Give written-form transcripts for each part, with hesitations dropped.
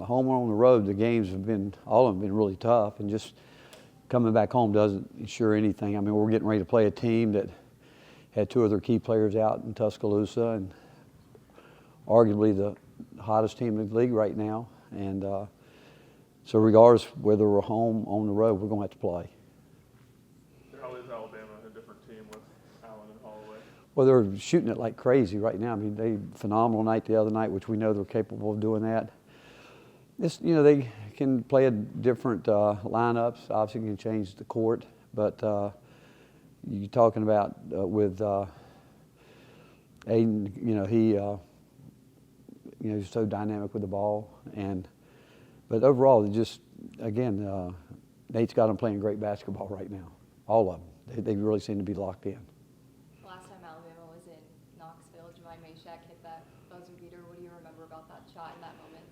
home or on the road, the games have been, all of them have been really tough, and just coming back home doesn't ensure anything. I mean, we're getting ready to play a team that had two of their key players out in Tuscaloosa, and arguably the hottest team in the league right now. And so regardless whether we're home on the road, we're going to have to play. How is Alabama a different team with Allen and Holloway? Well, they're shooting it like crazy right now. I mean, they phenomenal night the other night, which we know they're capable of doing that. They can play a different lineups. Obviously, can change the court, but you're talking about with Aiden. He's so dynamic with the ball, but overall, Nate's got them playing great basketball right now. All of them. They really seem to be locked in. Last time Alabama was in Knoxville, Jemai Shaq hit that buzzer beater. What do you remember about that shot in that moment?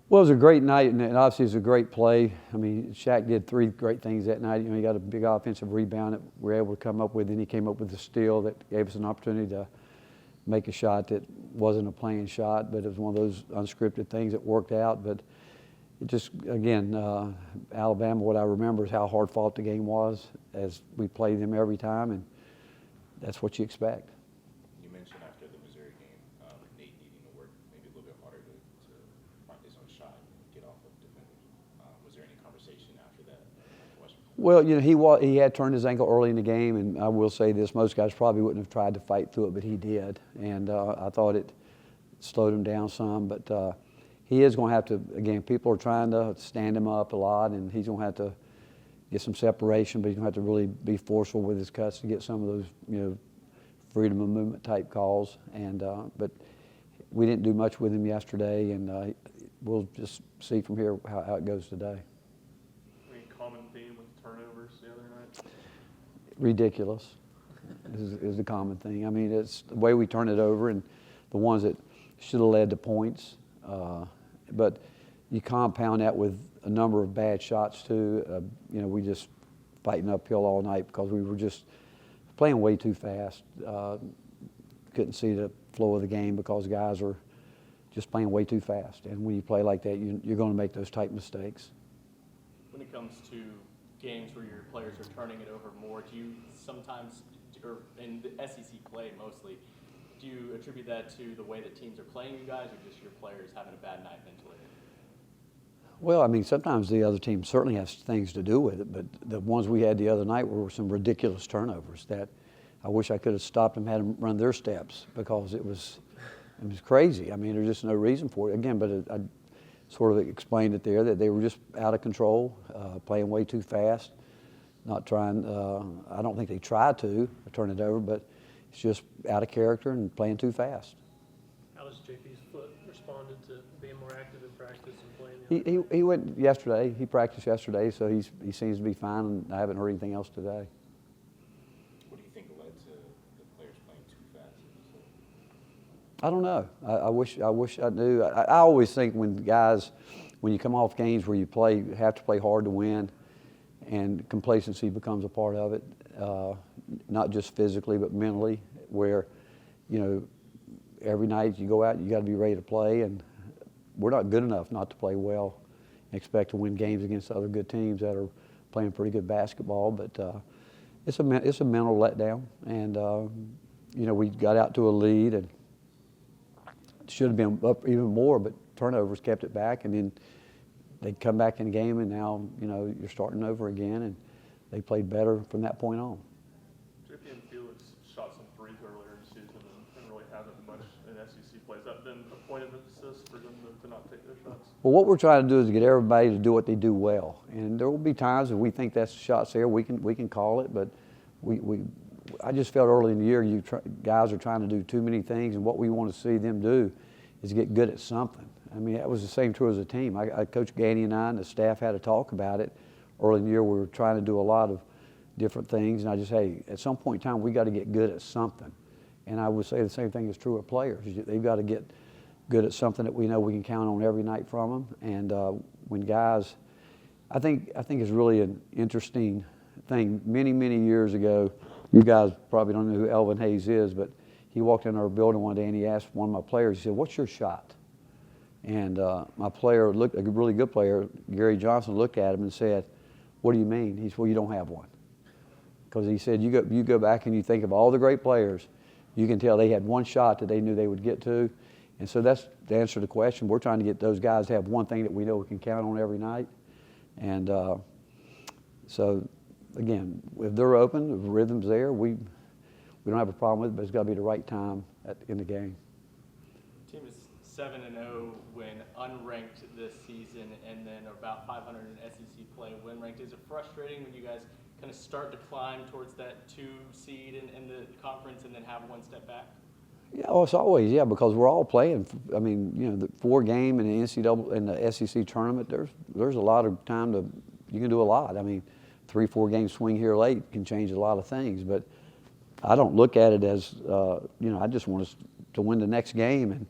Well, it was a great night, and obviously it was a great play. I mean, Shaq did three great things that night. He got a big offensive rebound that we were able to come up with, and he came up with a steal that gave us an opportunity to make a shot that wasn't a playing shot, but it was one of those unscripted things that worked out. But it just, again, Alabama, what I remember is how hard fought the game was as we played them every time, and that's what you expect. You mentioned after the Missouri game, Nate needing to work maybe a little bit harder to find his own shot and get off of defenders. Was there any conversation after that? Well, he had turned his ankle early in the game, and I will say this: most guys probably wouldn't have tried to fight through it, but he did, and I thought it slowed him down some. But he is going to have to. Again, people are trying to stand him up a lot, and he's going to have to get some separation. But he's going to have to really be forceful with his cuts to get some of those, freedom of movement type calls. And but we didn't do much with him yesterday, and we'll just see from here how it goes today. Common theme with turnovers the other night? Ridiculous is the common thing. I mean, it's the way we turn it over, and the ones that should have led to points. But you compound that with a number of bad shots too. We just fighting uphill all night because we were just playing way too fast. Couldn't see the flow of the game because guys are just playing way too fast. And when you play like that, you're going to make those type mistakes. When it comes to games where your players are turning it over more, do you sometimes, or in the SEC play mostly, do you attribute that to the way that teams are playing you guys, or just your players having a bad night mentally? Well, I mean, sometimes the other team certainly has things to do with it, but the ones we had the other night were some ridiculous turnovers that I wish I could have stopped them, had them run their steps, because it was crazy. I mean, there's just no reason for it. Again, but I sort of explained it there, that they were just out of control, playing way too fast, not trying. I don't think they tried to turn it over, but it's just out of character and playing too fast. How has JP's foot responded to being more active in practice and playing? He went yesterday. He practiced yesterday, so he seems to be fine, and I haven't heard anything else today. What do you think led to the players playing too fast? I don't know. I wish I knew. I always think when you come off games where you have to play hard to win, and complacency becomes a part of it, not just physically but mentally, where, every night you go out, you got to be ready to play, and we're not good enough not to play well and expect to win games against other good teams that are playing pretty good basketball. But it's a mental letdown, and we got out to a lead and should have been up even more, but turnovers kept it back, and then they come back in the game, and now you're starting over again, and they played better from that point on. JP and Felix shot some threes earlier in the season and really haven't much in SEC play. Has that been a point of emphasis for them to not take their shots? Well, what we're trying to do is get everybody to do what they do well, and there will be times if we think that's the shots there, we can call it, but I just felt early in the year guys are trying to do too many things, and what we want to see them do is get good at something. I mean, that was the same true as a team. Coach Gandy and I and the staff had a talk about it early in the year. We were trying to do a lot of different things, and I just, at some point in time, we got to get good at something. And I would say the same thing is true of players. They've got to get good at something that we know we can count on every night from them. And when guys, I think it's really an interesting thing. Many, many years ago, you guys probably don't know who Elvin Hayes is, but he walked in our building one day and he asked one of my players, he said, "What's your shot?" And my player, a really good player, Gary Johnson, looked at him and said, "What do you mean?" He said, "Well, you don't have one." Because he said, you go back and you think of all the great players, you can tell they had one shot that they knew they would get to. And so that's the answer to the question. We're trying to get those guys to have one thing that we know we can count on every night. And so, again, if they're open, if the rhythm's there, we don't have a problem with it, but it's got to be the right time in the game. Team is 7-0 when unranked this season, and then about 500 in SEC play when ranked. Is it frustrating when you guys kind of start to climb towards that 2 seed in the conference and then have one step back? Yeah, well, it's always, because we're all playing. I mean, the 4-game in the NCAA in the SEC tournament, there's a lot of time you can do a lot. I mean, 3-4 game swing here late can change a lot of things. But I don't look at it as I just want us to win the next game and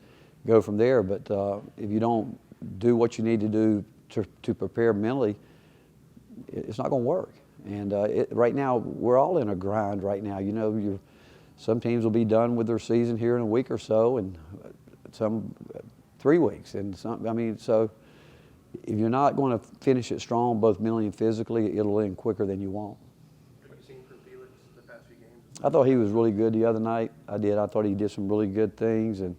go from there. But if you don't do what you need to do to prepare mentally, it's not going to work. And right now, we're all in a grind right now. Some teams will be done with their season here in a week or so, and some 3 weeks. And so if you're not going to finish it strong, both mentally and physically, it'll end quicker than you want. What have you seen from Felix the past few games? I thought he was really good the other night. I did. I thought he did some really good things, and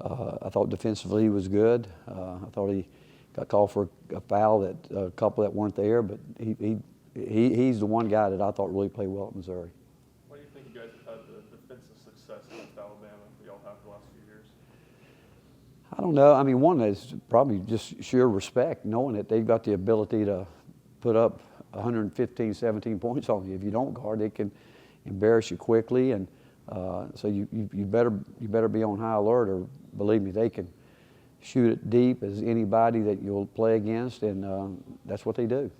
I thought defensively he was good. I thought he got called for a foul that a couple that weren't there, but he's the one guy that I thought really played well at Missouri. Why do you think you guys have had the defensive success against Alabama we all have the last few years? I don't know. I mean, one is probably just sheer respect, knowing that they've got the ability to put up 115, 17 points on you. If you don't guard, they can embarrass you quickly, and so you better be on high alert, or believe me, they can shoot it deep as anybody that you'll play against, and that's what they do.